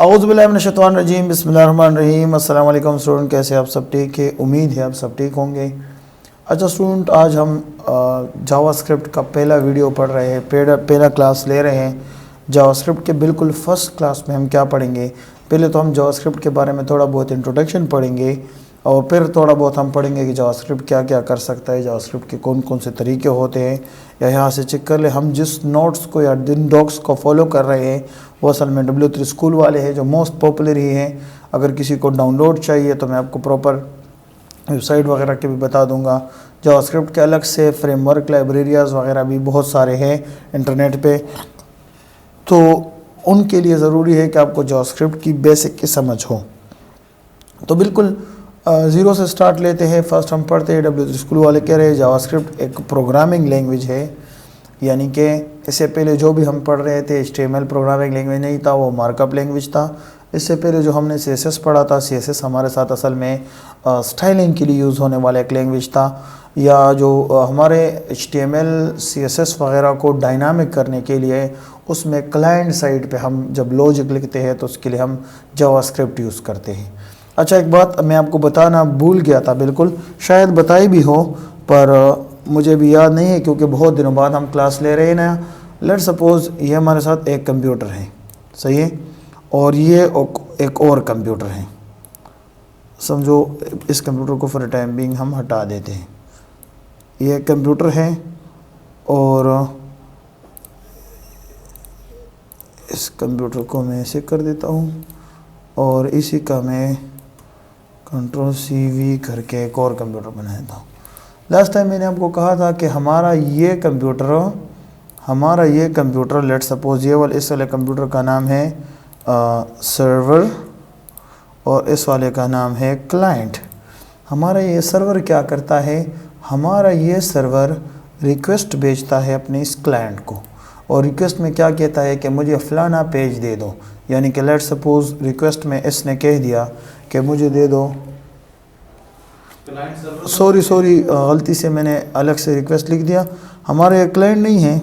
औज़ुबिल्लाहिमिनश्शैतानिर्रजीम बिस्मिल्लाहिर्रहमानिर्रहीम। अस्सलाम वालेकुम स्टूडेंट, कैसे आप सब ठीक है? उम्मीद है आप सब ठीक होंगे। अच्छा स्टूडेंट, आज हम जावास्क्रिप्ट का पहला वीडियो पढ़ रहे हैं, पहला क्लास ले रहे हैं। जावास्क्रिप्ट के बिल्कुल फर्स्ट क्लास में हम क्या पढ़ेंगे? पहले तो हम जावास्क्रिप्ट के बारे में थोड़ा बहुत इंट्रोडक्शन पढ़ेंगे और फिर थोड़ा बहुत हम पढ़ेंगे कि जावास्क्रिप्ट क्या क्या कर सकता है, जावास्क्रिप्ट के कौन कौन से तरीके होते हैं। या यहाँ से चेक कर ले, हम जिस नोट्स को या जिन डॉक्स को फॉलो कर रहे हैं वो असल में W3 स्कूल वाले हैं, जो मोस्ट पॉपुलर ही हैं। अगर किसी को डाउनलोड चाहिए तो मैं आपको प्रॉपर वेबसाइट वगैरह के भी बता दूंगा। जावास्क्रिप्ट के अलग से फ्रेमवर्क, लाइब्रेरियाज़ वगैरह भी बहुत सारे हैं इंटरनेट पे, तो उनके लिए ज़रूरी है कि आपको जावास्क्रिप्ट की बेसिक की समझ हो। तो बिल्कुल ज़ीरो से स्टार्ट लेते हैं। फर्स्ट हम पढ़ते हैं, W3 स्कूल वाले कह रहे हैं जावास्क्रिप्ट एक प्रोग्रामिंग लैंग्वेज है, यानी कि इससे पहले जो भी हम पढ़ रहे थे HTML प्रोग्रामिंग लैंग्वेज नहीं था, वो मार्कअप लैंग्वेज था। इससे पहले जो हमने CSS पढ़ा था, CSS हमारे साथ असल में स्टाइलिंग के लिए यूज़ होने वाला एक लैंग्वेज था। या जो हमारे HTML CSS वगैरह को डायनामिक करने के लिए उसमें क्लाइंट साइड पे हम जब लॉजिक लिखते हैं तो उसके लिए हम जावास्क्रिप्ट यूज़ करते हैं। अच्छा, एक बात मैं आपको बताना भूल गया था, बिल्कुल शायद बताई भी हो पर मुझे भी याद नहीं है क्योंकि बहुत दिनों बाद हम क्लास ले रहे हैं ना। लेट सपोज़ ये हमारे साथ एक कंप्यूटर है, सही है, और ये एक और कंप्यूटर है। समझो इस कंप्यूटर को फॉर टाइम बीइंग हम हटा देते हैं। ये कंप्यूटर है और इस कंप्यूटर को मैं ऐसे कर देता हूँ और इसी का मैं Ctrl+C+V करके एक और कंप्यूटर बना देता हूँ। लास्ट टाइम मैंने आपको कहा था कि हमारा ये कंप्यूटर लेट सपोज ये वाले, इस वाले कंप्यूटर का नाम है सर्वर और इस वाले का नाम है क्लाइंट। हमारा ये सर्वर क्या करता है? हमारा ये सर्वर रिक्वेस्ट भेजता है अपने इस क्लाइंट को, और रिक्वेस्ट में क्या कहता है कि मुझे फ़लाना पेज दे दो। यानी कि लेट सपोज रिक्वेस्ट में इसने कह दिया कि मुझे दे दो, सॉरी गलती से मैंने अलग से रिक्वेस्ट लिख दिया। हमारा ये क्लाइंट नहीं है,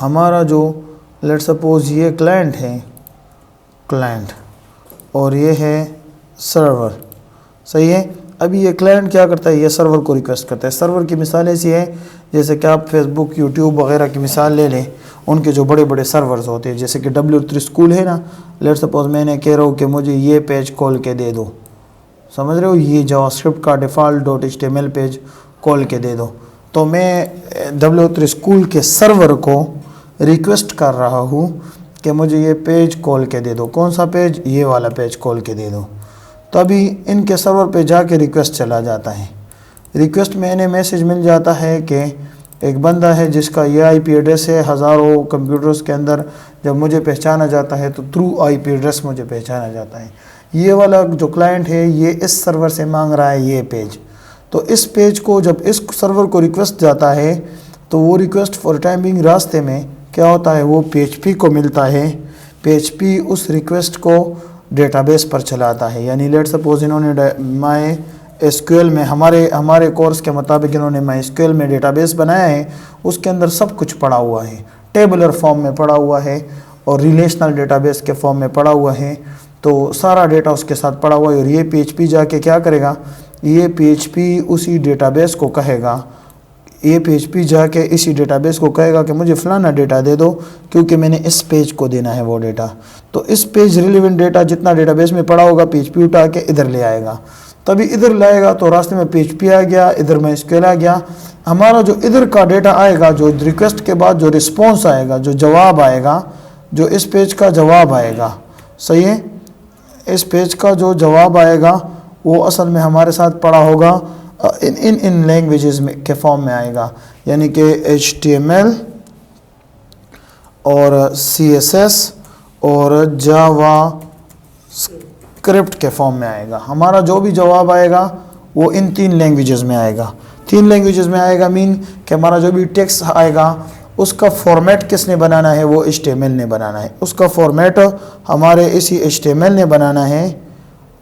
हमारा जो लेट सपोज ये क्लाइंट है, क्लाइंट, और ये है सर्वर, सही है। अभी ये क्लाइंट क्या करता है? ये सर्वर को रिक्वेस्ट करता है। सर्वर की मिसाल ऐसी है जैसे कि आप फेसबुक, यूट्यूब वगैरह की मिसाल ले लें। उनके जो बड़े बड़े सर्वर्स होते हैं, जैसे कि W3 स्कूल है ना, लेट सपोज मैंने कह रहा हूँ कि मुझे ये पेज खोल के दे दो, समझ रहे हो, ये जावास्क्रिप्ट का डिफ़ॉल्ट .html पेज खोल के दे दो, तो मैं W3 स्कूल के सर्वर को रिक्वेस्ट कर रहा हूँ कि मुझे ये पेज खोल के दे दो। कौन सा पेज? ये वाला पेज खोल के दे दो। तो अभी इनके सर्वर पे जाके रिक्वेस्ट चला जाता है। रिक्वेस्ट में इन्हें मैसेज मिल जाता है कि एक बंदा है जिसका ये IP एड्रेस है। हज़ारों कंप्यूटर्स के अंदर जब मुझे पहचाना जाता है तो थ्रू IP एड्रेस मुझे पहचाना जाता है। ये वाला जो क्लाइंट है ये इस सर्वर से मांग रहा है ये पेज। तो इस पेज को जब इस सर्वर को रिक्वेस्ट जाता है तो वो रिक्वेस्ट फॉर टाइम बीइंग रास्ते में क्या होता है, वो PHP को मिलता है। PHP उस रिक्वेस्ट को डेटाबेस पर चलाता है। यानी लेट सपोज इन्होंने MySQL में हमारे कोर्स के मुताबिक इन्होंने MySQL में डेटाबेस बनाया है। उसके अंदर सब कुछ पड़ा हुआ है, टेबुलर फॉर्म में पड़ा हुआ है और रिलेशनल डेटाबेस के फॉर्म में पड़ा हुआ है। तो सारा डेटा उसके साथ पड़ा हुआ है और ये PHP जाके क्या करेगा? ये PHP उसी डेटाबेस को कहेगा, ये PHP जाके इसी डेटाबेस को कहेगा कि मुझे फ़लाना डेटा दे दो, क्योंकि मैंने इस पेज को देना है वो डेटा। तो इस पेज रिलेवेंट डेटा जितना डेटाबेस में पड़ा होगा PHP उठा के इधर ले आएगा। तभी इधर लाएगा तो रास्ते में PHP आ गया, इधर MySQL आ गया। हमारा जो इधर का डेटा आएगा, जो रिक्वेस्ट के बाद जो रिस्पॉन्स आएगा, जो जवाब आएगा, जो इस पेज का जवाब आएगा, सही है, इस पेज का जो जवाब आएगा वो असल में हमारे साथ पड़ा होगा इन लैंग्वेजेस में के फॉर्म में आएगा। यानी कि HTML और CSS और जावास्क्रिप्ट के फॉर्म में आएगा। हमारा जो भी जवाब आएगा वो इन 3 लैंग्वेजेस में आएगा। 3 लैंग्वेजेस में आएगा मीन कि हमारा जो भी टेक्स्ट आएगा उसका फॉर्मेट किसने बनाना है? वो HTML ने बनाना है। उसका फॉर्मेट हमारे इसी HTML ने बनाना है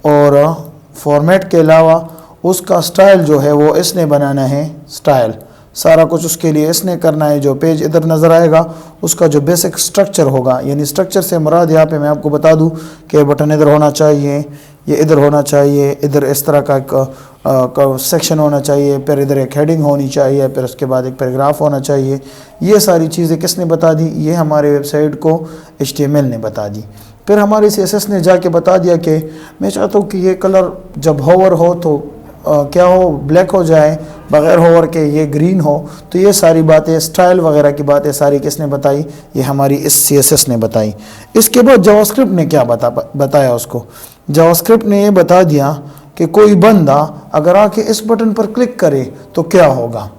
और फॉर्मेट के अलावा उसका स्टाइल जो है वो इसने बनाना है, स्टाइल, सारा कुछ उसके लिए इसने करना है। जो पेज इधर नज़र आएगा उसका जो बेसिक स्ट्रक्चर होगा, यानी स्ट्रक्चर से मुराद यहाँ पे मैं आपको बता दूँ कि बटन इधर होना चाहिए, ये इधर होना चाहिए, इधर इस तरह का सेक्शन होना चाहिए, फिर इधर एक हेडिंग होनी चाहिए, फिर उसके बाद एक पैराग्राफ होना चाहिए। ये सारी चीज़ें किसने बता दी? ये हमारे वेबसाइट को HTML ने बता दी। फिर हमारे CSS ने जाके बता दिया कि मैं चाहता हूँ कि ये कलर जब होवर हो तो क्या हो, ब्लैक हो जाए, बग़ैर होवर के ये ग्रीन हो। तो ये सारी बातें, स्टाइल वगैरह की बातें सारी किसने बताई? ये हमारी इस CSS ने बताई। इसके बाद जावास्क्रिप्ट ने क्या बताया उसको? जावास्क्रिप्ट ने ये बता दिया कि कोई बंदा अगर आके इस बटन पर क्लिक करे तो क्या होगा,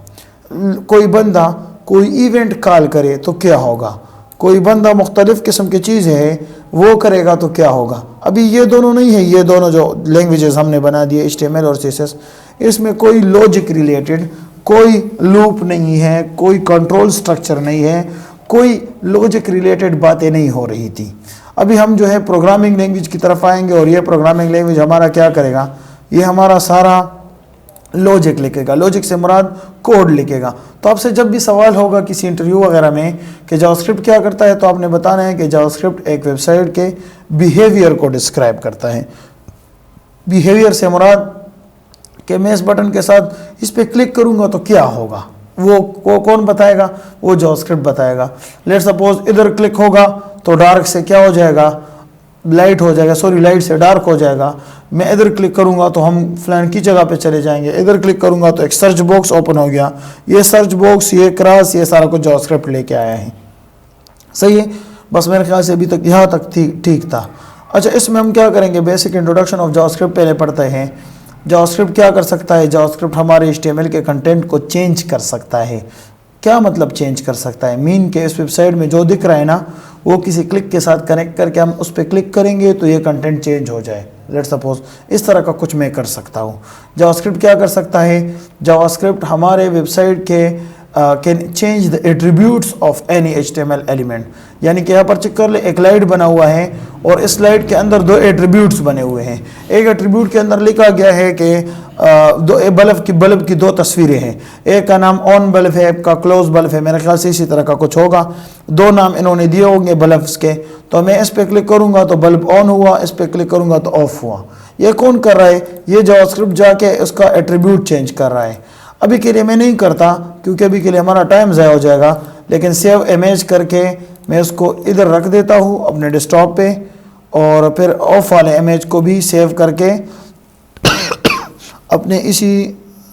कोई बंदा कोई इवेंट कॉल करे तो क्या होगा, कोई बंदा मुख्तलिफ़ किस्म की चीज़ें हैं वो करेगा तो क्या होगा। अभी ये दोनों नहीं है, ये दोनों जो लैंग्वेजेस हमने बना दिए HTML और CSS, इसमें कोई लॉजिक रिलेटेड कोई लूप नहीं है, कोई कंट्रोल स्ट्रक्चर नहीं है, कोई लॉजिक रिलेटेड बातें नहीं हो रही थी। अभी हम जो है प्रोग्रामिंग लैंग्वेज की तरफ आएंगे और ये प्रोग्रामिंग लैंग्वेज हमारा क्या करेगा? ये हमारा सारा लॉजिक लिखेगा। लॉजिक से मुराद कोड लिखेगा। तो आपसे जब भी सवाल होगा किसी इंटरव्यू वगैरह में कि जावास्क्रिप्ट क्या करता है, तो आपने बताना है कि जावास्क्रिप्ट एक वेबसाइट के बिहेवियर को डिस्क्राइब करता है। बिहेवियर से मुराद कि मैं इस बटन के साथ इस पर क्लिक करूंगा तो क्या होगा, वो कौन बताएगा? वो जावास्क्रिप्ट बताएगा। लेट्स सपोज इधर क्लिक होगा तो डार्क से क्या हो जाएगा? लाइट हो जाएगा, सॉरी लाइट से डार्क हो जाएगा। मैं इधर क्लिक करूंगा तो हम फलान की जगह पे चले जाएंगे। इधर क्लिक करूंगा तो एक सर्च बॉक्स ओपन हो गया। ये सर्च बॉक्स, ये क्रॉस, ये सारा कुछ जावास्क्रिप्ट लेके आया है। सही है, बस मेरे ख्याल से अभी तक यहाँ तक ठीक था। अच्छा, इसमें हम क्या करेंगे? बेसिक इंट्रोडक्शन ऑफ जावास्क्रिप्ट पहले पढ़ते हैं। जावास्क्रिप्ट क्या कर सकता है? जावास्क्रिप्ट हमारे HTML के कंटेंट को चेंज कर सकता है। क्या मतलब चेंज कर सकता है? मीन के इस वेबसाइट में जो दिख रहा है ना, वो किसी क्लिक के साथ कनेक्ट करके हम उस पर क्लिक करेंगे तो ये कंटेंट चेंज हो जाए। लेट्स सपोज इस तरह का कुछ मैं कर सकता हूँ। जावास्क्रिप्ट क्या कर सकता है? जावास्क्रिप्ट हमारे वेबसाइट के can change the attributes of any HTML element. यानी कि यहाँ पर चेक कर ले, एक स्लाइड बना हुआ है और इस स्लाइड के अंदर दो एट्रीब्यूट्स बने हुए हैं। एक एट्रीब्यूट के अंदर लिखा गया है कि बल्ब की दो तस्वीरें हैं। एक का नाम ऑन बल्ब है, एक का क्लोज बल्ब है। मेरे ख्याल से इसी तरह का कुछ होगा। दो नाम इन्होंने दिए होंगे बल्ब्स के। तो मैं इस पर क्लिक करूंगा तो बल्ब ऑन हुआ, इस पर क्लिक करूंगा तो ऑफ हुआ। ये कौन कर रहा है? ये जावास्क्रिप्ट जाके उसका एट्रीब्यूट चेंज कर रहा है। अभी के लिए मैं नहीं करता क्योंकि अभी के लिए हमारा टाइम ज़ाया हो जाएगा, लेकिन सेव इमेज करके मैं उसको इधर रख देता हूँ अपने डेस्कटॉप पे, और फिर ऑफ वाले इमेज को भी सेव करके अपने इसी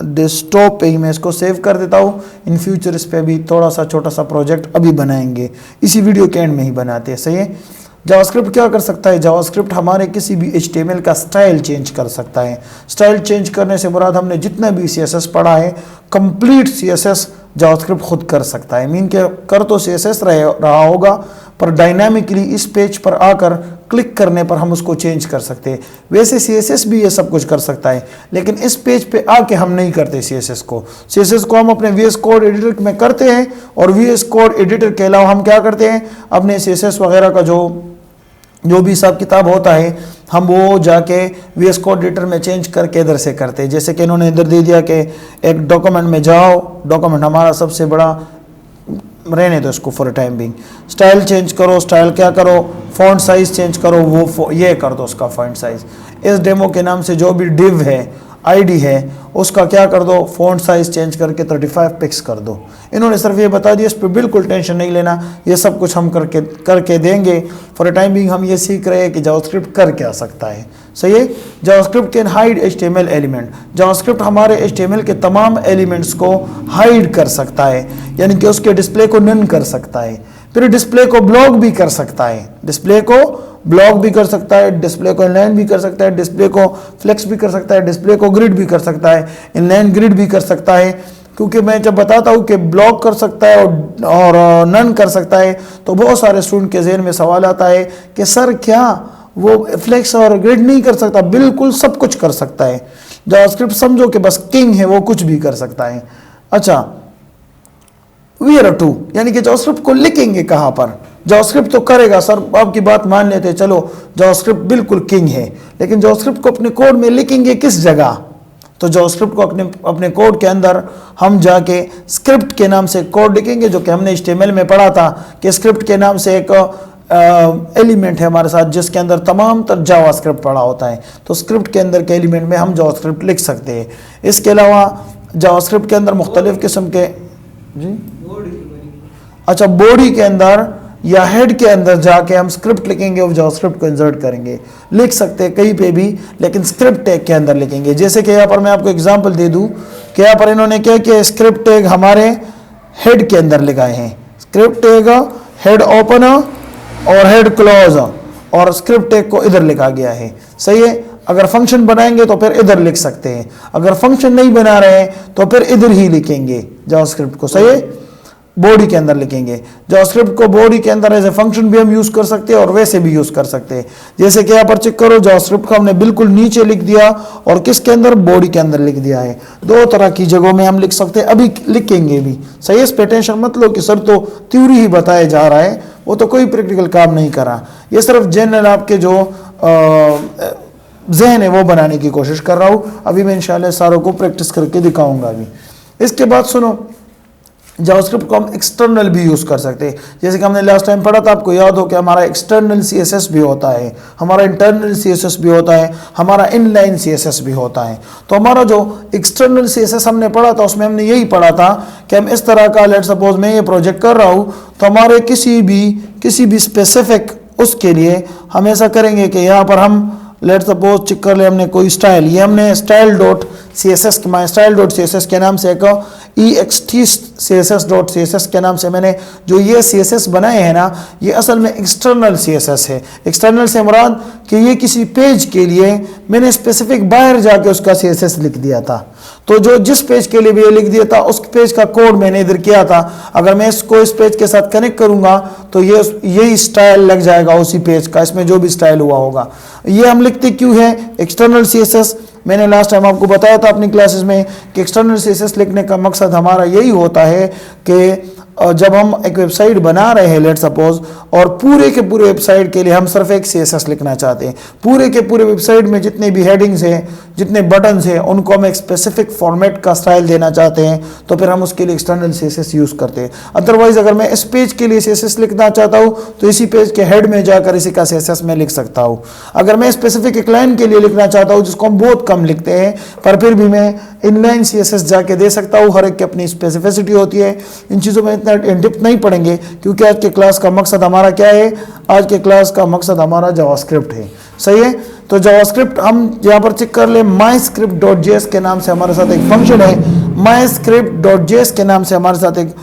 डेस्कटॉप पे ही मैं इसको सेव कर देता हूँ। इन फ्यूचर इस पे भी थोड़ा सा छोटा सा प्रोजेक्ट अभी बनाएंगे, इसी वीडियो के एंड में ही बनाते हैं। सही है। जावास्क्रिप्ट क्या कर सकता है? जावास्क्रिप्ट हमारे किसी भी HTML का स्टाइल चेंज कर सकता है। स्टाइल चेंज करने से मुराद हमने जितना भी CSS पढ़ा है, कंप्लीट CSS जावास्क्रिप्ट खुद कर सकता है। मीन के कर तो CSS रहा होगा, पर डायनामिकली इस पेज पर आकर क्लिक करने पर हम उसको चेंज कर सकते हैं। वैसे CSS भी ये सब कुछ कर सकता है, लेकिन इस पेज पे आके हम नहीं करते CSS को हम अपने VS कोड एडिटर में करते हैं, और VS कोड एडिटर के अलावा हम क्या करते हैं? अपने CSS वगैरह का जो भी हिसाब किताब होता है हम वो जाके VS कोड एडिटर में चेंज करके इधर से करते हैं। जैसे कि इन्होंने इधर दे दिया कि एक डॉक्यूमेंट में जाओ, डॉक्यूमेंट हमारा सबसे बड़ा रहने दो इसको for time being. Style change करो, स्टाइल क्या करो? फॉन्ट साइज चेंज करो, वो ये कर दो उसका फॉन्ट साइज। इस डेमो के नाम से जो भी डिव है, आईडी है, उसका क्या कर दो? फॉन्ट साइज चेंज करके 35 पिक्स कर दो। इन्होंने सिर्फ ये बता दिया, इस पर बिल्कुल टेंशन नहीं लेना, ये सब कुछ हम करके देंगे। फॉर टाइम बिंग हम ये सीख रहे हैं कि जावास्क्रिप्ट कर क्या सकता है। सही है। JavaScript can hide HTML element. JavaScript हमारे HTML के तमाम एलिमेंट्स को हाइड कर सकता है, यानी कि उसके डिस्प्ले को नन कर सकता है। फिर डिस्प्ले को ब्लॉक भी कर सकता है, डिस्प्ले को ब्लॉक भी कर सकता है, डिस्प्ले को इनलाइन भी कर सकता है, डिस्प्ले को फ्लेक्स भी कर सकता है, डिस्प्ले को ग्रिड भी कर सकता है, इनलाइन ग्रिड भी कर सकता है। क्योंकि मैं जब बताता हूँ कि ब्लॉक कर सकता है और नन कर सकता है, तो बहुत सारे स्टूडेंट के जहन में सवाल आता है कि सर क्या वो फ्लेक्स और ग्रिड नहीं कर सकता? बिल्कुल सब कुछ कर सकता है। जावास्क्रिप्ट समझो कि बस किंग है, वो कुछ भी कर सकता है। अच्छा, वेयर टू, यानी कि जावास्क्रिप्ट को लिखेंगे कहाँ पर? जावास्क्रिप्ट तो करेगा सर, आपकी बात मान लेते चलो जावास्क्रिप्ट बिल्कुल किंग है, लेकिन जावास्क्रिप्ट को अपने कोड में लिखेंगे किस जगह? तो जावास्क्रिप्ट को अपने कोड के अंदर हम जाके स्क्रिप्ट के नाम से कोड लिखेंगे, जो कि हमने HTML में पढ़ा था कि स्क्रिप्ट के नाम से एक एलिमेंट है हमारे साथ जिसके अंदर तमाम तर जावास्क्रिप्ट पड़ा होता है। तो स्क्रिप्ट के अंदर के एलिमेंट में हम जावास्क्रिप्ट लिख सकते हैं। इसके अलावा जावास्क्रिप्ट के अंदर मुख्तलिफ किस्म के अच्छा बॉडी के अंदर या हेड के अंदर जाके हम स्क्रिप्ट लिखेंगे और जावास्क्रिप्ट को इंसर्ट करेंगे। लिख सकते हैं कहीं पे भी, लेकिन स्क्रिप्ट टैग के अंदर लिखेंगे। जैसे कि यहाँ पर मैं आपको एग्जांपल दे दूं कि यहाँ पर इन्होंने क्या किया, स्क्रिप्ट टैग हमारे हेड के अंदर लगाए हैं। स्क्रिप्ट टैग हेड ओपन और हेड क्लोज, और स्क्रिप्ट टैग को इधर लिखा गया है। सही है। अगर फंक्शन बनाएंगे तो फिर इधर लिख सकते हैं, अगर फंक्शन नहीं बना रहे हैं तो फिर इधर ही लिखेंगे जावास्क्रिप्ट को। सही है। बॉडी के अंदर लिखेंगे जावास्क्रिप्ट को। बॉडी के अंदर एज ए फंक्शन भी हम यूज कर सकते हैं और वैसे भी यूज कर सकते हैं। जैसे कि यहाँ पर चेक करो, जावास्क्रिप्ट को हमने बिल्कुल नीचे लिख दिया और किसके अंदर, बॉडी के अंदर लिख दिया है। दो तरह की जगहों में हम लिख सकते हैं, अभी लिखेंगे भी। सही है। इस पे टेंशन मत लो कि सर तो थ्योरी ही बताया जा रहा है, वो तो कोई प्रैक्टिकल काम नहीं करा। ये सिर्फ जनरल आपके जो जहन है वो बनाने की कोशिश कर रहा हूँ। अभी मैं इंशाल्लाह सारों को प्रैक्टिस करके दिखाऊंगा अभी। इसके बाद सुनो, जावास्क्रिप्ट को हम एक्सटर्नल भी यूज कर सकते हैं। जैसे कि हमने लास्ट टाइम पढ़ा था, आपको याद हो कि हमारा एक्सटर्नल CSS भी होता है, हमारा इंटरनल CSS भी होता है, हमारा इनलाइन CSS भी होता है। तो हमारा जो एक्सटर्नल CSS हमने पढ़ा था उसमें हमने यही पढ़ा था कि हम इस तरह का, लेट सपोज मैं ये प्रोजेक्ट कर रहा हूँ तो हमारे किसी भी स्पेसिफिक उसके लिए हम ऐसा करेंगे कि यहाँ पर हम लेट सपोज चेक कर ले, हमने कोई स्टाइल, ये हमने style.css के नाम से एक ext_css के नाम से मैंने जो ये CSS बनाए हैं ना, ये असल में एक्सटर्नल CSS है। एक्सटर्नल से मुराद कि ये किसी पेज के लिए मैंने स्पेसिफिक बाहर जाके उसका CSS लिख दिया था। तो जो जिस पेज के लिए भी ये लिख दिया था उस पेज का कोड मैंने इधर किया था। अगर मैं इसको इस पेज के साथ कनेक्ट करूंगा तो यही स्टाइल लग जाएगा उसी पेज का, इसमें जो भी स्टाइल हुआ होगा। ये हम लिखते क्यों है एक्सटर्नल CSS? मैंने लास्ट टाइम आपको बताया था अपनी क्लासेस में कि एक्सटर्नल CSS लिखने का मकसद हमारा यही होता है कि जब हम एक वेबसाइट बना रहे हैं लेट सपोज, और पूरे के पूरे वेबसाइट के लिए हम सिर्फ एक CSS लिखना चाहते हैं, पूरे के पूरे वेबसाइट में जितने भी हेडिंग्स हैं, जितने बटन्स हैं, उनको हम एक स्पेसिफिक फॉर्मेट का स्टाइल देना चाहते हैं, तो फिर हम उसके लिए एक्सटर्नल CSS यूज करते हैं। अदरवाइज अगर मैं इस पेज के लिए CSS लिखना चाहता हूँ तो इसी पेज के हेड में जाकर इसी का CSS में लिख सकता हूँ। अगर मैं स्पेसिफिक एक लाइन के लिए लिखना चाहता हूँ जिसको हम बहुत कम लिखते हैं, पर फिर भी मैं इनलाइन CSS जाके दे सकता हूँ। हर एक की अपनी स्पेसिफिसिटी होती है। इन चीज़ों में इतना इन डेप्थ नहीं पढ़ेंगे क्योंकि आज के क्लास का मकसद हमारा क्या है, आज के क्लास का मकसद हमारा जावास्क्रिप्ट है। सही है। तो जावास्क्रिप्ट हम यहाँ पर चेक कर ले, myscript.js के नाम से हमारे साथ एक फंक्शन है। myscript.js के नाम से हमारे साथ एक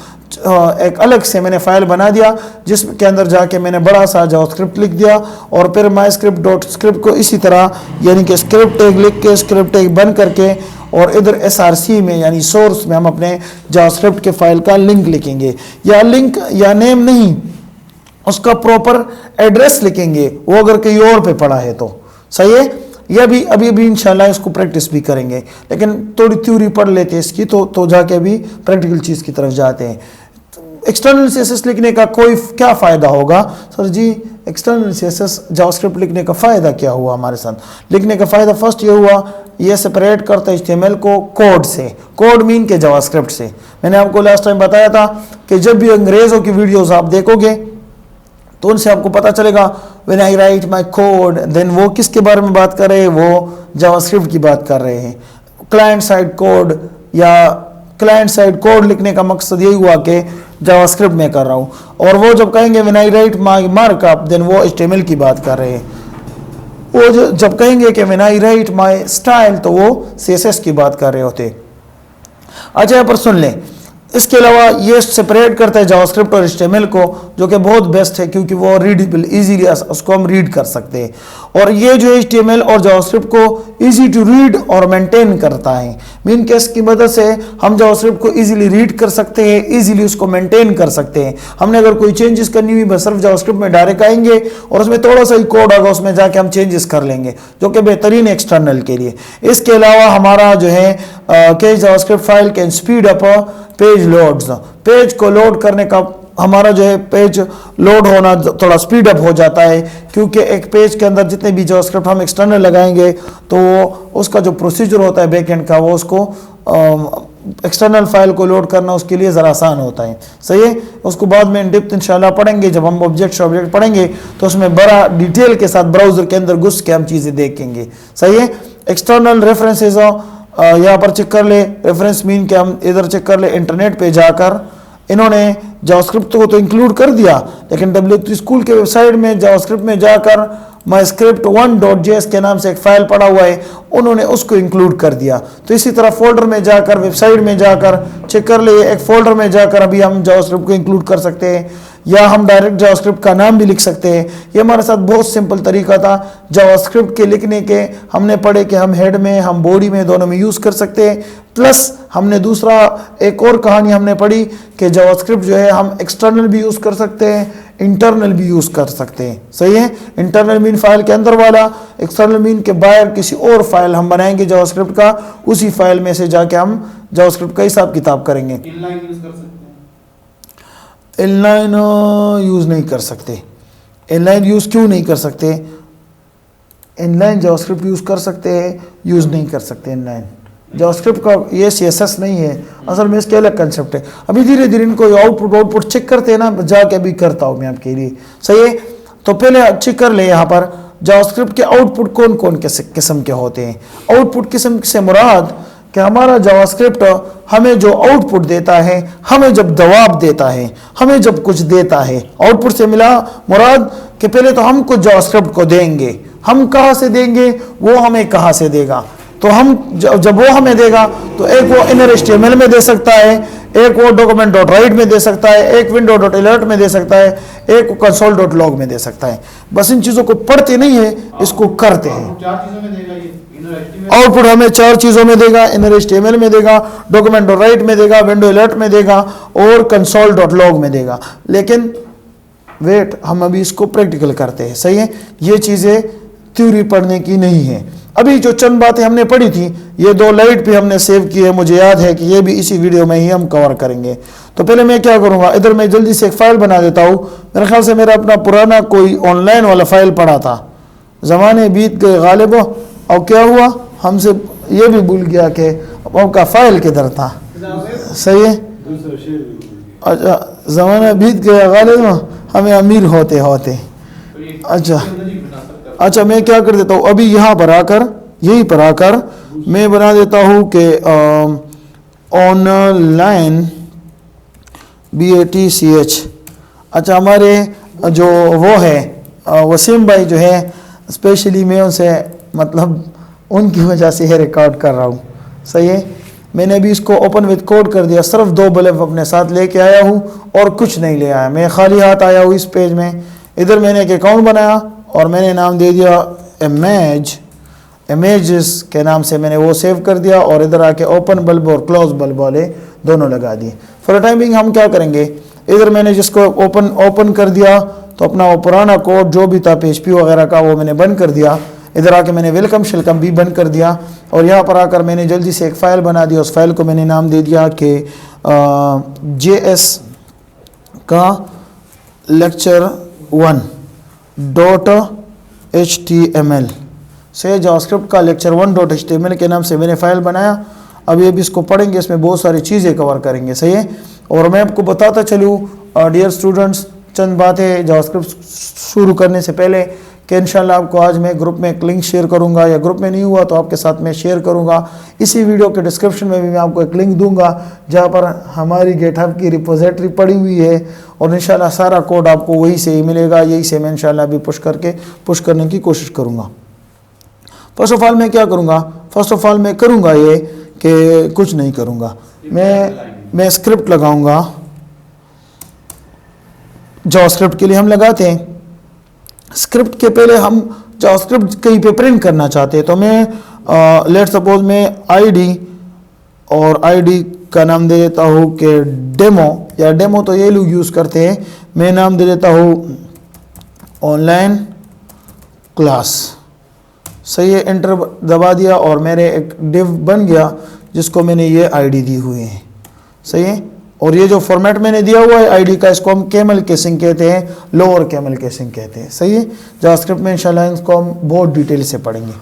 अलग से मैंने फाइल बना दिया जिसके अंदर जाके मैंने बड़ा सा जावास्क्रिप्ट लिख दिया, और फिर myscript.script को इसी तरह यानी कि स्क्रिप्ट टैग लिख के, स्क्रिप्ट टैग बंद करके, और इधर src में यानी सोर्स में हम अपने जावास्क्रिप्ट के फाइल का लिंक लिखेंगे, या लिंक या नेम नहीं, उसका प्रॉपर एड्रेस लिखेंगे, वो अगर कहीं और पे पड़ा है तो। सही है। यह भी अभी इंशाल्लाह इसको प्रैक्टिस भी करेंगे, लेकिन थोड़ी थ्योरी पढ़ लेते हैं इसकी तो जाके भी प्रैक्टिकल चीज़ की तरफ जाते हैं। एक्सटर्नल CSS लिखने का कोई क्या फ़ायदा होगा सर जी? एक्सटर्नल CSS जावास्क्रिप्ट लिखने का फ़ायदा क्या हुआ हमारे साथ? लिखने का फ़ायदा फर्स्ट ये हुआ, ये सेपरेट करता है HTML को कोड से, कोड मीन के जावास्क्रिप्ट से। मैंने आपको लास्ट टाइम बताया था कि जब भी अंग्रेज़ों की वीडियोज़ आप देखोगे तो उनसे आपको पता चलेगा when I write my code, then वो किसके बारे में बात कर रहे हैं, वो जावास्क्रिप्ट की बात कर रहे हैं। क्लाइंट साइड कोड या क्लाइंट साइड कोड लिखने का मकसद यही हुआ कि जावास्क्रिप्ट में कर रहा हूँ, और वो जब कहेंगे when I write my markup, then वो HTML की बात कर रहे हैं। वो जब कहेंगे कि when I write my style, तो वो CSS की बात कर रहे होते। अच्छा यहाँ पर सुन लें, इसके अलावा ये सेपरेट करता है जावास्क्रिप्ट और HTML को, जो कि बहुत बेस्ट है क्योंकि वो रीडेबल इजीली उसको हम रीड कर सकते हैं। और ये जो HTML और जावास्क्रिप्ट को इजी टू रीड और मेंटेन करता है, मीन के इसकी मदद से हम जावास्क्रिप्ट को इजीली रीड कर सकते हैं, इजीली उसको मेंटेन कर सकते हैं। हमने अगर कोई चेंजेस करनी हुई बस सिर्फ जावास्क्रिप्ट में डायरेक्ट आएंगे और उसमें थोड़ा सा ही कोड होगा, उसमें जाके हम चेंजेस कर लेंगे, जो कि बेहतरीन एक्सटर्नल के लिए। इसके अलावा हमारा जो है के JavaScript file can speed up page loads, page को लोड करने का हमारा जो है पेज लोड होना थोड़ा स्पीड अप हो जाता है, क्योंकि एक पेज के अंदर जितने भी जावास्क्रिप्ट हम एक्सटर्नल लगाएंगे तो उसका जो प्रोसीजर होता है बैकएंड का, वो उसको एक्सटर्नल फाइल को लोड करना उसके लिए ज़रा आसान होता है। सही है, उसको बाद में इन डेप्थ इंशाल्लाह पढ़ेंगे। जब हम ऑब्जेक्ट पढ़ेंगे तो उसमें बड़ा डिटेल के साथ ब्राउज़र के अंदर घुस के हम चीज़ें देखेंगे। सही है, एक्सटर्नल रेफरेंसेज यहाँ पर चेक कर ले, रेफरेंस मीन के हम इधर चेक कर ले। इंटरनेट पे जाकर इन्होंने जावास्क्रिप्ट को तो इंक्लूड कर दिया, लेकिन W3 स्कूल के वेबसाइट में जावास्क्रिप्ट में जाकर myscript1.js के नाम से एक फाइल पड़ा हुआ है, उन्होंने उसको इंक्लूड कर दिया। तो इसी तरह फोल्डर में जाकर, वेबसाइट में जाकर चेक कर ले, एक फोल्डर में जाकर अभी हम जावास्क्रिप्ट को इंक्लूड कर सकते हैं, या हम डायरेक्ट जावास्क्रिप्ट का नाम भी लिख सकते हैं। ये हमारे साथ बहुत सिंपल तरीका था जावास्क्रिप्ट के लिखने के। हमने पढ़े कि हम हेड में, हम बॉडी में, दोनों में यूज़ कर सकते हैं। प्लस हमने दूसरा एक और कहानी हमने पढ़ी कि जावास्क्रिप्ट जो है हम एक्सटर्नल भी यूज़ कर सकते हैं, इंटरनल भी यूज़ कर सकते हैं। सही है, इंटरनल मीन फाइल के अंदर वाला, एक्सटर्नल मीन के बाहर किसी और फाइल हम बनाएंगे जावास्क्रिप्ट का, उसी फाइल में से जाके हम जावास्क्रिप्ट का हिसाब किताब करेंगे। इनलाइन यूज़ कर सकते हैं? इनलाइन यूज़ नहीं कर सकते। इनलाइन यूज़ क्यों नहीं कर सकते? इनलाइन जावास्क्रिप्ट यूज़ कर सकते हैं, यूज़ नहीं कर सकते इनलाइन जावास्क्रिप्ट का। ये CSS नहीं है, असल में इसके अलग कंसेप्ट है। अभी धीरे धीरे इनको आउटपुट चेक करते हैं ना, जाके अभी करता हूँ मैं आपके लिए। सही है, तो पहले चेक कर ले यहाँ पर जावास्क्रिप्ट के आउटपुट कौन कौन किस्म के होते हैं। आउटपुट किस्म से मुराद कि हमारा जावास्क्रिप्ट हमें जो आउटपुट देता है, हमें जब जवाब देता है, हमें जब कुछ देता है, आउटपुट से मिला मुराद कि पहले तो हम कुछ जावास्क्रिप्ट को देंगे, हम कहाँ से देंगे, वो हमें कहाँ से देगा। तो हम जब वो हमें देगा तो एक वो इनर HTML में दे सकता है, एक वो document.write में दे सकता है, एक window.alert में दे सकता है, एक वो console.log में दे सकता है। बस इन चीज़ों को पढ़ते नहीं है, इसको करते हैं। चार चीज़ों में देगा ये इनर HTML। आउटपुट हमें 4 चीज़ों में देगा, इनर HTML में देगा, document.write में देगा, window alert में देगा और console.log में देगा। लेकिन वेट, हम अभी इसको प्रैक्टिकल करते हैं। सही है, ये चीज़ें थ्योरी पढ़ने की नहीं है। अभी जो चंद बातें हमने पढ़ी थी, ये 2 लाइट पे हमने सेव किए, मुझे याद है कि ये भी इसी वीडियो में ही हम कवर करेंगे। तो पहले मैं क्या करूँगा, इधर मैं जल्दी से एक फ़ाइल बना देता हूँ। मेरे ख्याल से मेरा अपना पुराना कोई ऑनलाइन वाला फ़ाइल पड़ा था, ज़माने बीत गए गालिब, और क्या हुआ हमसे ये भी भूल गया कि आपका फ़ाइल किधर था। सही है, अच्छा, ज़माना बीत गया गालिब, हमें अमीर होते होते। अच्छा, मैं क्या कर देता हूँ, अभी यहाँ पर आकर, यहीं पर आकर मैं बना देता हूँ कि ऑनलाइन BATCH। अच्छा, हमारे जो वो है वसीम भाई जो है, स्पेशली मैं उनसे मतलब उनकी वजह से ये रिकॉर्ड कर रहा हूँ। सही है, मैंने अभी इसको ओपन विद कोड कर दिया, सिर्फ 2 बल्ब अपने साथ लेके आया हूँ और कुछ नहीं ले आया, मैं खाली हाथ आया हूँ इस पेज में। इधर मैंने एक अकाउंट बनाया और मैंने नाम दे दिया इमेजेस के नाम से, मैंने वो सेव कर दिया और इधर आके ओपन बल्ब और क्लोज बल्ब वाले दोनों लगा दिए। फॉर टाइमिंग हम क्या करेंगे, इधर मैंने जिसको ओपन कर दिया तो अपना वो पुराना कोड जो भी था PHP वगैरह का वो मैंने बंद कर दिया। इधर आके मैंने वेलकम शेलकम भी बंद कर दिया और यहाँ पर आकर मैंने जल्दी से एक फ़ाइल बना दिया। उस फाइल को मैंने नाम दे दिया कि JS का lecture1.html से जावास्क्रिप्ट का lecture1.html के नाम से मैंने फ़ाइल बनाया। अभी इसको पढ़ेंगे, इसमें बहुत सारी चीज़ें कवर करेंगे। सही है, और मैं आपको बताता चलूँ डियर स्टूडेंट्स चंद बातें जावास्क्रिप्ट शुरू करने से पहले कि इंशाल्लाह आपको आज मैं ग्रुप में एक लिंक शेयर करूंगा, या ग्रुप में नहीं हुआ तो आपके साथ मैं शेयर करूंगा। इसी वीडियो के डिस्क्रिप्शन में भी मैं आपको एक लिंक दूंगा जहां पर हमारी गिटहब की रिपोजिटरी पड़ी हुई है और इंशाल्लाह सारा कोड आपको वहीं से ही मिलेगा। यही से मैं इंशाल्लाह अभी पुश करने की कोशिश करूँगा। फर्स्ट ऑफ ऑल मैं क्या करूँगा, फर्स्ट ऑफ ऑल मैं करूँगा ये कि कुछ नहीं करूँगा, मैं स्क्रिप्ट लगाऊँगा। जावास्क्रिप्ट के लिए हम लगाते हैं, स्क्रिप्ट के पहले हम जावास्क्रिप्ट कहीं पे प्रिंट करना चाहते हैं तो मैं लेट सपोज मैं ID और ID का नाम दे देता हूँ कि डेमो, या डेमो तो ये लोग यूज़ करते हैं, मैं नाम दे देता हूँ ऑनलाइन क्लास। सही है, एंटर दबा दिया और मेरे एक डिव बन गया जिसको मैंने ये ID दी हुई है। सही है, और ये जो फॉर्मेट मैंने दिया हुआ है आईडी का, इसको हम कैमल केसिंग कहते हैं, लोअर कैमल केसिंग कहते हैं। सही है, जावास्क्रिप्ट में इंशाल्लाह इसको हम बहुत डिटेल से पढ़ेंगे।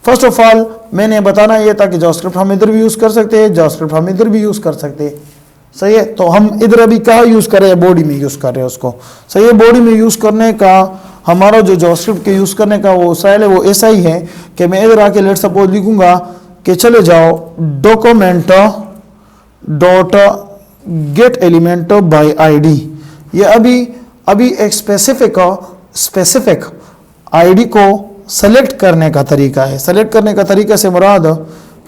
फर्स्ट ऑफ ऑल मैंने बताना ये था कि जावास्क्रिप्ट हम इधर भी यूज़ कर सकते हैं, जावास्क्रिप्ट हम इधर भी यूज़ कर सकते हैं। सही है, तो हम इधर अभी कहाँ यूज़ कर रहे हैं, बॉडी में यूज़ कर रहे हैं उसको। सही है, बॉडी में यूज़ करने का हमारा जो जावास्क्रिप्ट के यूज़ करने का वो स्टाइल है वो ऐसा ही है कि मैं इधर आके लेट सपोज लिखूंगा कि चले जाओ document dot gate element by ID. ये अभी एक स्पेसिफिक आईडी को सेलेक्ट करने का तरीका है। सेलेक्ट करने का तरीका से मुराद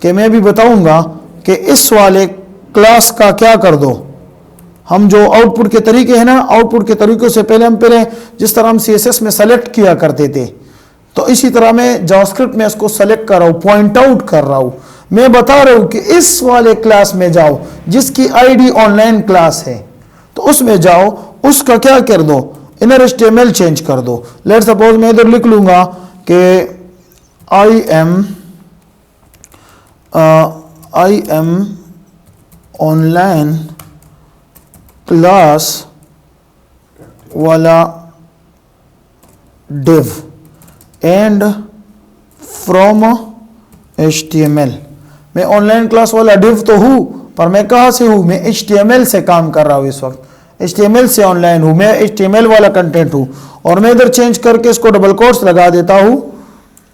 कि मैं भी बताऊंगा कि इस वाले क्लास का क्या कर दो। हम जो आउटपुट के तरीके हैं ना, आउटपुट के तरीकों से पहले जिस तरह हम CSS में सेलेक्ट किया करते थे, तो इसी तरह मैं जावास्क्रिप्ट में इसको सेलेक्ट कर रहा हूँ, पॉइंट आउट कर रहा हूँ। मैं बता रहा हूँ कि इस वाले क्लास में जाओ जिसकी आईडी ऑनलाइन क्लास है, तो उसमें जाओ, उसका क्या कर दो, इनर HTML चेंज कर दो। लेट सपोज मैं इधर लिख लूंगा कि आई एम ऑनलाइन क्लास वाला div एंड फ्रॉम HTML। मैं ऑनलाइन क्लास वाला div तो हूँ, पर मैं कहाँ से हूँ, मैं HTML से काम कर रहा हूँ इस वक्त, HTML से ऑनलाइन हूँ, मैं HTML वाला कंटेंट हूँ। और मैं इधर चेंज करके इसको डबल कोट्स लगा देता हूँ।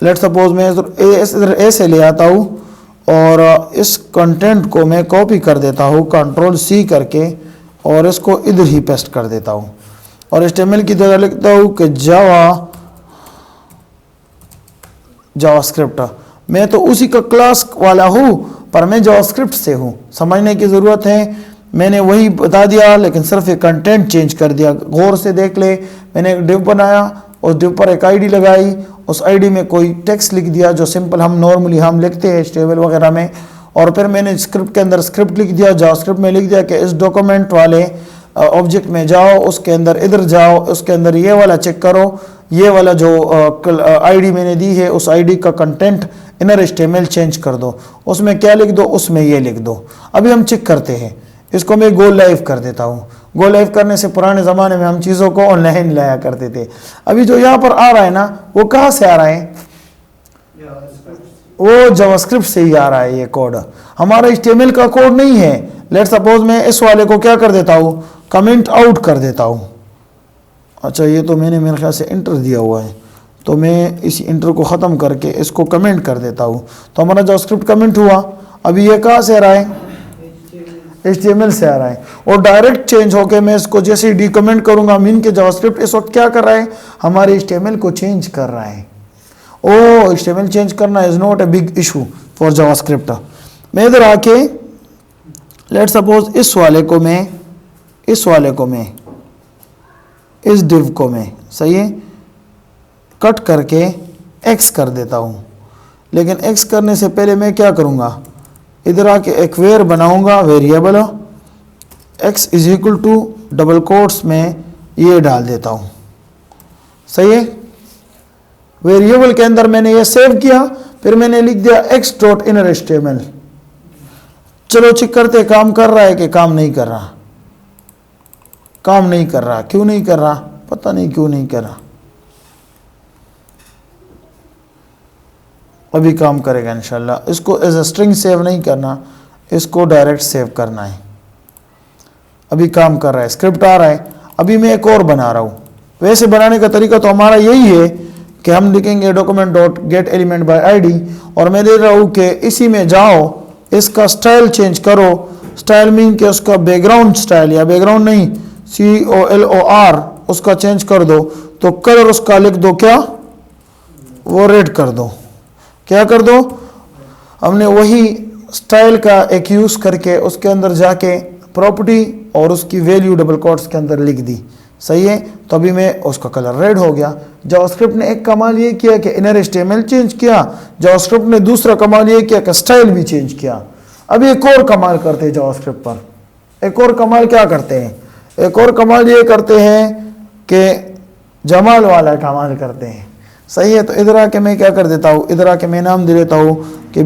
लेट सपोज मैं इधर ए से ले आता हूँ और इस कंटेंट को मैं कॉपी कर देता हूँ Ctrl+C करके, और इसको इधर ही पेस्ट कर देता हूँ और HTML की जगह लिखता हूँ कि जावास्क्रिप्ट। मैं तो उसी का क्लास वाला हूँ, पर मैं जावास्क्रिप्ट से हूँ। समझने की ज़रूरत है, मैंने वही बता दिया लेकिन सिर्फ एक कंटेंट चेंज कर दिया। गौर से देख ले, मैंने एक div बनाया, उस div पर एक आईडी लगाई, उस आईडी में कोई टेक्स्ट लिख दिया जो सिंपल हम नॉर्मली हम लिखते हैं HTML वगैरह में, और फिर मैंने स्क्रिप्ट के अंदर स्क्रिप्ट लिख दिया, जावास्क्रिप्ट में लिख दिया कि इस डॉक्यूमेंट वाले ऑब्जेक्ट में जाओ, उसके अंदर इधर जाओ, उसके अंदर ये वाला चेक करो, ये वाला जो आईडी मैंने दी है उस आईडी का कंटेंट इनर HTML चेंज कर दो, उसमें क्या लिख दो, उसमें ये लिख दो। अभी हम चेक करते हैं, इसको मैं गो लाइव कर देता हूँ। गो लाइव करने से पुराने ज़माने में हम चीज़ों को ऑनलाइन लाया करते थे। अभी जो यहाँ पर आ रहा है ना, वो कहाँ से आ रहा है, वो जावास्क्रिप्ट से ही आ रहा है। ये कोड हमारा HTML का कोड नहीं है। लेट सपोज मैं इस वाले को क्या कर देता हूँ, कमेंट आउट कर देता हूँ। अच्छा, ये तो मैंने मेरे ख्याल से इंटर दिया हुआ है, तो मैं इस इंटर को ख़त्म करके इसको कमेंट कर देता हूँ, तो हमारा जावास्क्रिप्ट कमेंट हुआ। अभी ये कहाँ से आ रहा है, HTML से आ रहा है, और डायरेक्ट चेंज होके मैं इसको जैसे ही डीकमेंट करूँगा, मीन के जावास्क्रिप्ट इस वक्त क्या कर रहा है, हमारे HTML को चेंज कर रहा है। ओ HTML चेंज करना is not a big issue for JavaScript. मैं इधर आके लेट सपोज इस वाले को मैं इस div को मैं सही है कट करके X कर देता हूँ। लेकिन X करने से पहले मैं क्या करूँगा, इधर आके एक वेयर बनाऊँगा, variable X is equal to double quotes में ये डाल देता हूँ। सही है, वेरिएबल के अंदर मैंने ये सेव किया, फिर मैंने लिख दिया x.innerHTML। चलो चेक करते काम कर रहा है कि काम नहीं कर रहा। काम नहीं कर रहा, क्यों नहीं कर रहा, पता नहीं क्यों नहीं कर रहा। अभी काम करेगा इंशाल्लाह। इसको एज ए स्ट्रिंग सेव नहीं करना, इसको डायरेक्ट सेव करना है। अभी काम कर रहा है, स्क्रिप्ट आ रहा है। अभी मैं एक और बना रहा हूँ। वैसे बनाने का तरीका तो हमारा यही है कि हम लिखेंगे document dot gate element by ID, और मैं दे रहा हूँ कि इसी में जाओ, इसका स्टाइल चेंज करो। स्टाइल मीन कि उसका बैकग्राउंड स्टाइल, या बैकग्राउंड नहीं COLOR, उसका चेंज कर दो। तो कलर उसका लिख दो क्या, वो रेड कर दो। क्या कर दो, हमने वही स्टाइल का एक यूज़ करके उसके अंदर जाके प्रॉपर्टी और उसकी वैल्यू डबल कोट्स के अंदर लिख दी। सही है, तो अभी मैं उसका कलर रेड हो गया। जावास्क्रिप्ट ने एक कमाल ये किया कि इनर HTML चेंज किया। जावास्क्रिप्ट ने दूसरा कमाल ये किया कि स्टाइल भी चेंज किया। अभी एक और कमाल करते हैं जावास्क्रिप्ट पर। एक और कमाल क्या करते हैं, एक और कमाल ये करते हैं कि जमाल वाला कमाल करते हैं। सही है, तो इधर आके मैं क्या कर देता हूँ, इधर आके मैं नाम दे देता हूँ कि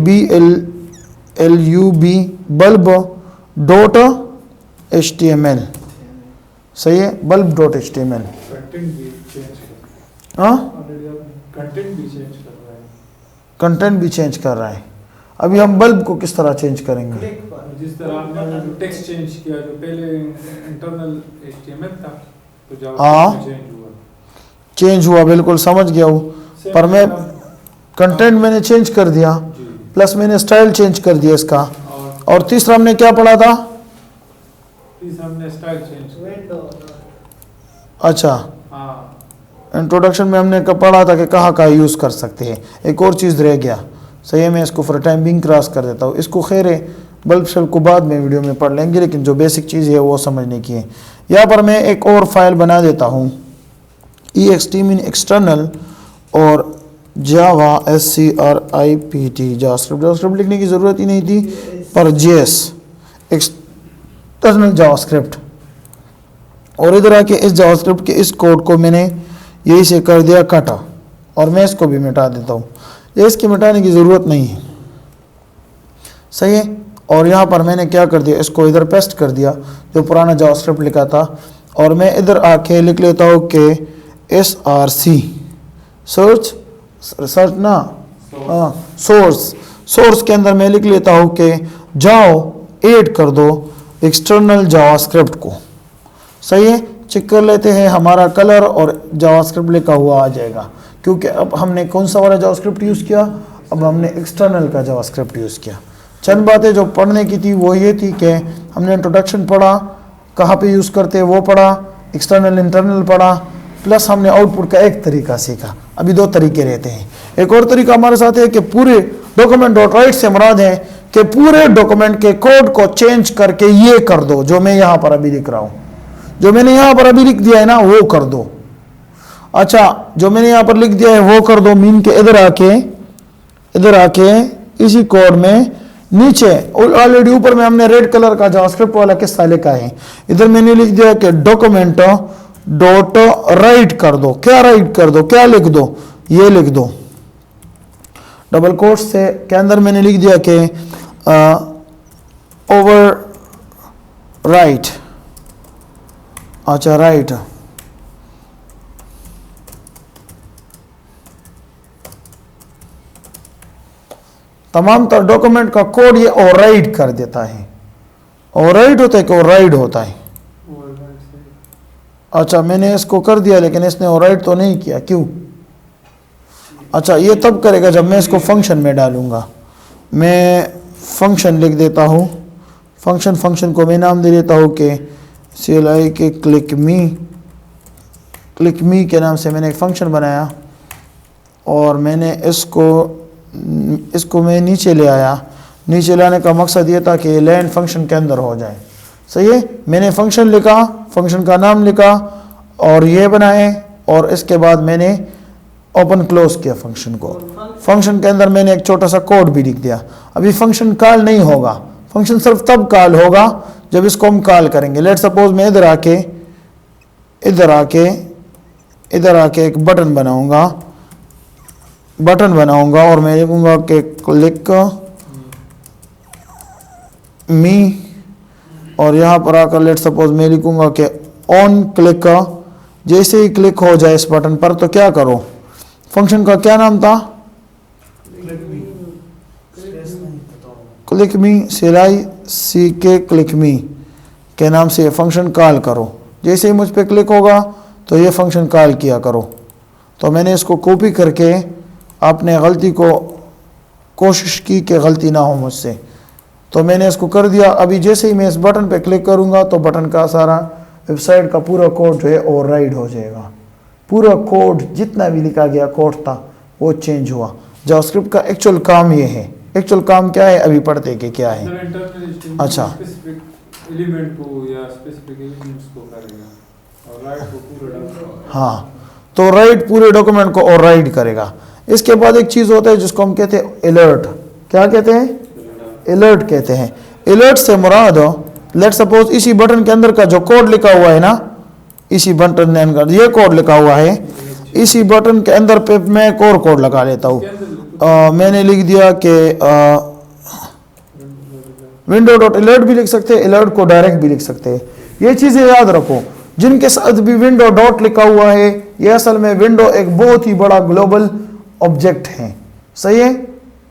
BLUB बल्ब डॉट HTML, सही है, bulb.html। कंटेंट भी चेंज कर हाँ, कंटेंट भी चेंज कर रहा है। कंटेंट भी चेंज कर रहा है। अभी हम बल्ब को किस तरह चेंज करेंगे? जिस तरह आपने जो टेक्स्ट चेंज किया, जो पहले इंटरनल HTML था, तो हाँ। जावास्क्रिप्ट चेंज हुआ। चेंज हुआ, बिल्कुल समझ गया हूँ, पर मैं कंटेंट मैंने चेंज कर दिया, जी। प्लस मैंने स्टाइल चेंज कर दिया इसका, और तीसरा हमने क्या पढ़ा था? तीसरा हमने स्टाइल चेंज किया। अच्छा, हाँ, इंट्रोडक्शन में हमने पढ़ा था कि कहाँ कहाँ यूज़ कर सकते हैं। एक और चीज़ रह गया, सही है, मैं इसको फॉर टाइम बिंग क्रॉस कर देता हूँ। इसको खैर है, बल्ब शल्ब को बाद में वीडियो में पढ़ लेंगे, लेकिन जो बेसिक चीज़ है वो समझने की है। यहाँ पर मैं एक और फाइल बना देता हूँ, ext मीन एक्सटर्नल और जावा SCRIPT, जावास्क्रिप्ट लिखने की ज़रूरत ही नहीं थी, पर JS एक्सटर्नल जावास्क्रिप्ट। और इधर आके इस जावास्क्रिप्ट के इस कोड को मैंने यही से कर दिया कट, और मैं इसको भी मिटा देता हूँ, ये इसकी मिटाने की ज़रूरत नहीं है, सही है। और यहाँ पर मैंने क्या कर दिया, इसको इधर पेस्ट कर दिया जो पुराना जावास्क्रिप्ट लिखा था, और मैं इधर आके लिख लेता हूँ कि SRC सर्च ना, हाँ, सोर्स के अंदर मैं लिख लेता हूँ कि जाओ ऐड कर दो एक्सटर्नल जावास्क्रिप्ट को, सही है। चेक कर लेते हैं, हमारा कलर और जावास्क्रिप्ट लिखा हुआ आ जाएगा, क्योंकि अब हमने कौन सा वाला जावास्क्रिप्ट यूज़ किया, अब हमने एक्सटर्नल का जावास्क्रिप्ट यूज़ किया। चंद बातें जो पढ़ने की थी वो ये थी कि हमने इंट्रोडक्शन पढ़ा, कहाँ पे यूज़ करते हैं वो पढ़ा, एक्सटर्नल इंटरनल पढ़ा, प्लस हमने आउटपुट का एक तरीका सीखा। अभी दो तरीके रहते हैं। एक और तरीका हमारे साथ है कि पूरे document.write से मुराद है कि पूरे डॉक्यूमेंट के कोड को चेंज करके ये कर दो जो मैं यहाँ पर अभी लिख रहा हूँ, जो मैंने यहाँ पर अभी लिख दिया है ना वो कर दो। अच्छा, जो मैंने यहाँ पर लिख दिया है वो कर दो मीन के इधर आके इसी कोड में नीचे ऑलरेडी ऊपर में हमने रेड कलर का जावास्क्रिप्ट वाला किस्सा लिखा है, इधर मैंने लिख दिया कि डॉक्यूमेंट डॉट राइट कर दो। क्या राइट कर दो, क्या लिख दो, ये लिख दो डबल कोट्स से के अंदर मैंने लिख दिया कि ओवर राइट, अच्छा राइट, तमाम तर डॉक्यूमेंट का कोड ये ओवरराइड कर देता है। ओवरराइड होता है कि ओवरराइड होता है? अच्छा, मैंने इसको कर दिया लेकिन इसने ओवरराइड तो नहीं किया, क्यों? अच्छा, ये तब करेगा जब मैं इसको फंक्शन में डालूंगा। मैं फंक्शन लिख देता हूँ, फंक्शन को मैं नाम दे देता हूँ कि CLI के क्लिक मी के नाम से मैंने एक फंक्शन बनाया, और मैंने इसको मैं नीचे ले आया। नीचे लाने का मकसद ये था कि ये लैंड फंक्शन के अंदर हो जाए, सही है। मैंने फंक्शन लिखा, फंक्शन का नाम लिखा और ये बनाए, और इसके बाद मैंने ओपन क्लोज किया फंक्शन को। फंक्शन के अंदर मैंने एक छोटा सा कोड भी लिख दिया। अभी फंक्शन कॉल नहीं होगा, फंक्शन सिर्फ तब कॉल होगा जब इसको हम कॉल करेंगे। लेट सपोज मैं इधर आके एक बटन बनाऊंगा और मैं लिखूंगा कि क्लिक मी, और यहाँ पर आकर लेट सपोज मैं लिखूंगा कि ऑन क्लिक। जैसे ही क्लिक हो जाए इस बटन पर तो क्या करो, फंक्शन का क्या नाम था? क्लिक मी, CLI CK क्लिक मी के नाम से फंक्शन कॉल करो। जैसे ही मुझ पे क्लिक होगा तो ये फंक्शन कॉल किया करो। तो मैंने इसको कॉपी करके आपने गलती को कोशिश की कि गलती ना हो मुझसे, तो मैंने इसको कर दिया। अभी जैसे ही मैं इस बटन पे क्लिक करूंगा तो बटन का सारा वेबसाइट का पूरा कोड जो है ओवरराइड हो जाएगा। पूरा कोड जितना भी लिखा गया कोड था वो चेंज हुआ। जावास्क्रिप्ट का एक्चुअल काम ये है। एक्चुअल काम क्या है अभी पढ़ते कि क्या है। अच्छा, एलिमेंट को या स्पेसिफिक एलिमेंट्स को करेगा और राइट को पूरा, हाँ, तो राइट पूरे डॉक्यूमेंट को ओवरराइड करेगा। इसके बाद एक चीज़ होता है जिसको हम कहते हैं अलर्ट। क्या कहते हैं? अलर्ट कहते हैं। अलर्ट से मुराद लेट सपोज इसी बटन के अंदर का जो कोड लिखा हुआ है ना, इसी बटन के अंदर ये कोड लिखा हुआ है, इसी बटन के अंदर पे मैं एक और कोड लगा लेता हूँ। मैंने लिख दिया कि विंडो डॉट अलर्ट भी लिख सकते हैं, अलर्ट को डायरेक्ट भी लिख सकते हैं। ये चीज़ें याद रखो। जिनके साथ भी विंडो डॉट लिखा हुआ है, ये असल में विंडो एक बहुत ही बड़ा ग्लोबल ऑब्जेक्ट है। सही है,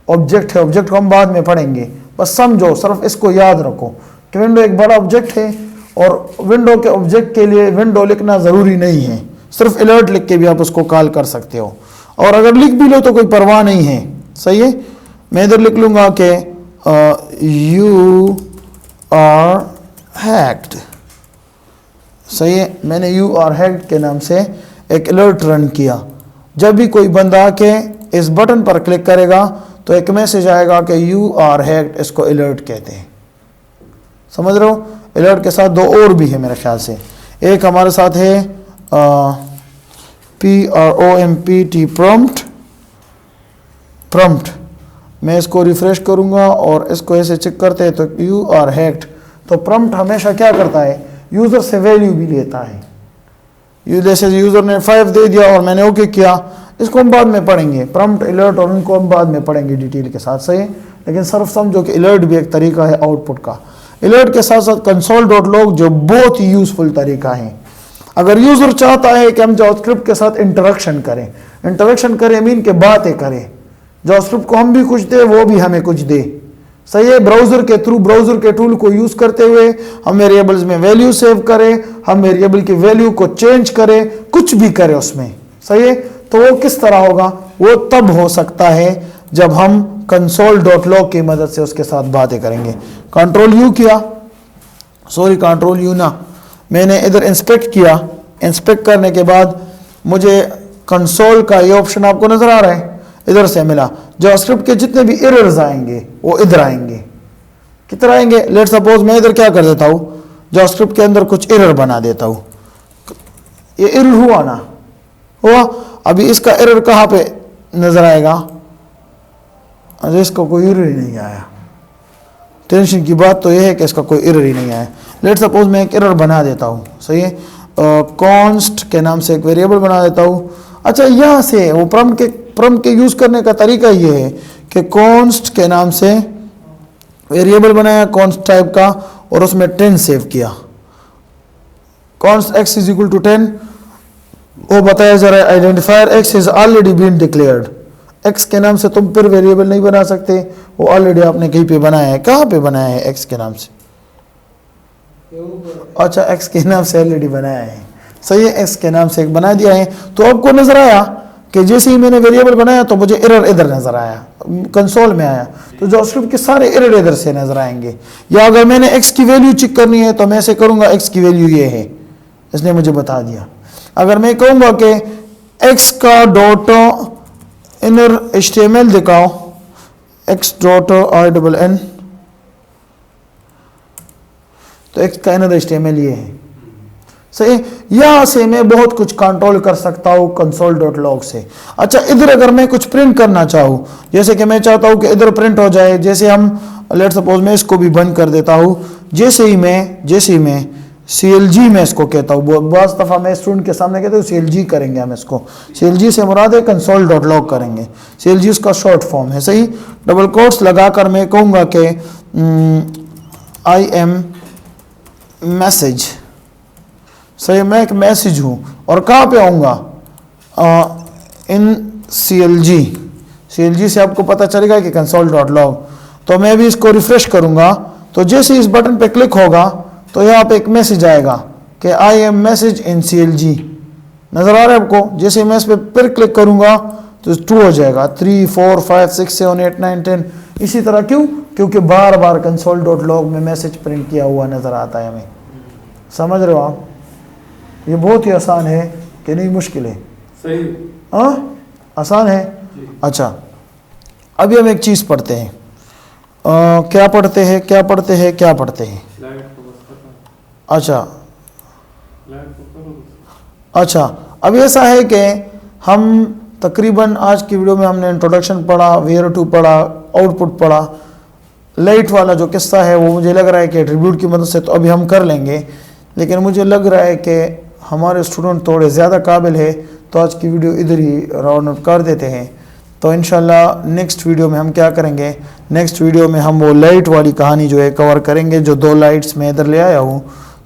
ऑब्जेक्ट है, ऑब्जेक्ट को हम बाद में पढ़ेंगे, बस समझो, सिर्फ इसको याद रखो कि विंडो एक बड़ा ऑब्जेक्ट है और विंडो के ऑब्जेक्ट के लिए विंडो लिखना ज़रूरी नहीं है, सिर्फ अलर्ट लिख के भी आप उसको कॉल कर सकते हो, और अगर लिख भी लो तो कोई परवाह नहीं है। सही है, मैं इधर लिख लूँगा कि यू आर हैक्ड। सही है, मैंने यू आर हैक्ड के नाम से एक अलर्ट रन किया। जब भी कोई बंदा आके इस बटन पर क्लिक करेगा तो एक मैसेज आएगा कि यू आर हैक्ड, इसको अलर्ट कहते हैं। समझ रहे हो, अलर्ट के साथ दो और भी है मेरे ख्याल से। एक हमारे साथ है PROMPT, प्रॉम्प्ट। मैं इसको रिफ्रेश करूंगा और इसको ऐसे चेक करते हैं तो यू आर हैक्ड। तो प्रॉम्प्ट हमेशा क्या करता है, यूज़र से वैल्यू भी लेता है। जैसे यूज़र ने 5 दे दिया और मैंने ओके किया, इसको हम बाद में पढ़ेंगे, प्रॉम्प्ट, अलर्ट और उनको हम बाद में पढ़ेंगे डिटेल के साथ। सही है, लेकिन सिर्फ समझो कि अलर्ट भी एक तरीका है आउटपुट का। अलर्ट के साथ साथ console.log जो बहुत ही यूज़फुल तरीका है। अगर यूज़र चाहता है कि हम जावास्क्रिप्ट के साथ इंटरेक्शन करें मीन के बातें करें, जावास्क्रिप्ट को हम भी कुछ दे, वो भी हमें कुछ दे। सही है, ब्राउज़र के थ्रू, ब्राउज़र के टूल को यूज़ करते हुए हम वेरिएबल्स में वैल्यू सेव करें, हम वेरिएबल की वैल्यू को चेंज करें, कुछ भी करें उसमें। सही है, तो वो किस तरह होगा, वो तब हो सकता है जब हम console.log की मदद से उसके साथ बातें करेंगे। कंट्रोल यू किया, सॉरी कंट्रोल यू ना, मैंने इधर इंस्पेक्ट किया, इंस्पेक्ट करने के बाद मुझे कंसोल का ये ऑप्शन आपको नजर आ रहा है, इधर से मिला। जावास्क्रिप्ट के जितने भी एरर्स आएंगे वो इधर आएंगे। किधर आएंगे, लेट सपोज मैं इधर क्या कर देता हूँ, जावास्क्रिप्ट के अंदर कुछ एरर बना देता हूँ। ये एरर हुआ ना, हुआ। अभी इसका एरर कहाँ पे नजर आएगा, अरे इसका कोई एरर ही नहीं आया। टेंशन की बात तो यह है कि इसका कोई एरर ही नहीं आया। लेट सपोज मैं एक एरर बना देता हूँ। सही है, कॉन्स्ट के नाम से एक वेरिएबल बना देता हूँ। अच्छा, यहाँ से वो प्रॉम्प्ट के यूज़ करने का तरीका ये है कि कॉन्स्ट के नाम से वेरिएबल बनाया कॉन्स्ट टाइप का और उसमें 10 सेव किया। Const x is equal to 10, वो बताया जा रहा है identifier x is already been declared. x के नाम से तुम फिर वेरिएबल नहीं बना सकते, वो ऑलरेडी आपने कहीं पे बनाया है। कहाँ पे बनाया है x के नाम से, अच्छा x के नाम से ऑलरेडी बनाया है। सही है, x के नाम से एक बना दिया है। तो आपको नजर आया कि जैसे ही मैंने वेरिएबल बनाया तो मुझे एरर इधर नजर आया, कंसोल में आया। तो जावास्क्रिप्ट के सारे एरर इधर से नजर आएंगे। या अगर मैंने x की वैल्यू चेक करनी है तो मैं ऐसे करूंगा, x की वैल्यू ये है, इसने मुझे बता दिया। अगर मैं कहूंगा कि x का डॉट इनर HTML दिखाओ, x डॉट INN, तो x का इनर HTML ये है। सही, यहां से मैं बहुत कुछ कंट्रोल कर सकता हूं console.log से। अच्छा, इधर अगर मैं कुछ प्रिंट करना चाहूं, जैसे कि मैं चाहता हूं कि इधर प्रिंट हो जाए, जैसे हम लेट सपोज मैं इसको भी बंद कर देता हूं। जैसे ही मैं CLG में इसको कहता हूँ, बहुत दफ़ा मैं स्टूडेंट के सामने कहता हूँ CLG करेंगे हम इसको। CLG से मुराद है console.log करेंगे, CLG उसका शॉर्ट फॉर्म है। सही, डबल कोट्स लगाकर मैं कहूँगा कि I am मैसेज। सही, मैं एक मैसेज हूँ और कहाँ पे आऊँगा, इन CLG से आपको पता चलेगा कि console.log। तो मैं भी इसको रिफ्रेश करूँगा, तो जैसे इस बटन पे क्लिक होगा तो यहाँ पे एक मैसेज आएगा कि I am message in CLG। नज़र आ रहा है आपको, जैसे मैं इस पर फिर क्लिक करूँगा तो 2 हो जाएगा, 3 4 5 6 7 8 9 10 इसी तरह। क्यों, क्योंकि बार बार console.log में मैसेज प्रिंट किया हुआ नज़र आता है हमें। समझ रहे हो आप, ये बहुत ही आसान है कि नहीं मुश्किल है? सही, हाँ आसान है। अच्छा, अभी हम एक चीज़ पढ़ते हैं, क्या पढ़ते हैं। अच्छा, अब ऐसा है कि हम तकरीबन आज की वीडियो में हमने इंट्रोडक्शन पढ़ा, where-to पढ़ा, आउटपुट पढ़ा। लाइट वाला जो किस्सा है वो मुझे लग रहा है कि एट्रीब्यूट की मदद से तो अभी हम कर लेंगे, लेकिन मुझे लग रहा है कि हमारे स्टूडेंट थोड़े ज़्यादा काबिल है तो आज की वीडियो इधर ही राउंड अप कर देते हैं। तो इंशाल्लाह नेक्स्ट वीडियो में हम क्या करेंगे, नेक्स्ट वीडियो में हम वो लाइट वाली कहानी जो है कवर करेंगे, जो 2 लाइट्स मैं इधर ले आया हूँ,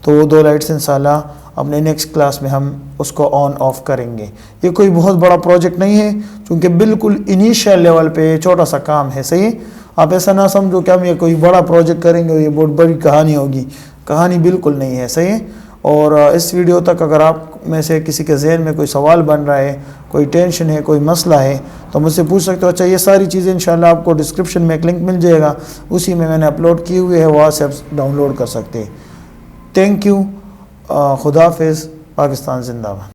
तो वो 2 लाइट्स इंशाल्लाह अपने नेक्स्ट क्लास में हम उसको ऑन ऑफ करेंगे। ये कोई बहुत बड़ा प्रोजेक्ट नहीं है, क्योंकि बिल्कुल इनिशियल लेवल पे छोटा सा काम है, सही है। आप ऐसा ना समझो कि हम ये कोई बड़ा प्रोजेक्ट करेंगे और ये बहुत बड़ी कहानी होगी, कहानी बिल्कुल नहीं है, सही है। और इस वीडियो तक अगर आप में से किसी के जहन में कोई सवाल बन रहा है, कोई टेंशन है, कोई मसला है, तो मुझसे पूछ सकते हो। अच्छा, ये सारी चीज़ें इंशाल्लाह आपको डिस्क्रिप्शन में एक लिंक मिल जाएगा, उसी में मैंने अपलोड किए हुए है, वहाँ से आप डाउनलोड कर सकते हैं। Thank you. खुदा हाफिज़। पाकिस्तान जिंदाबाद।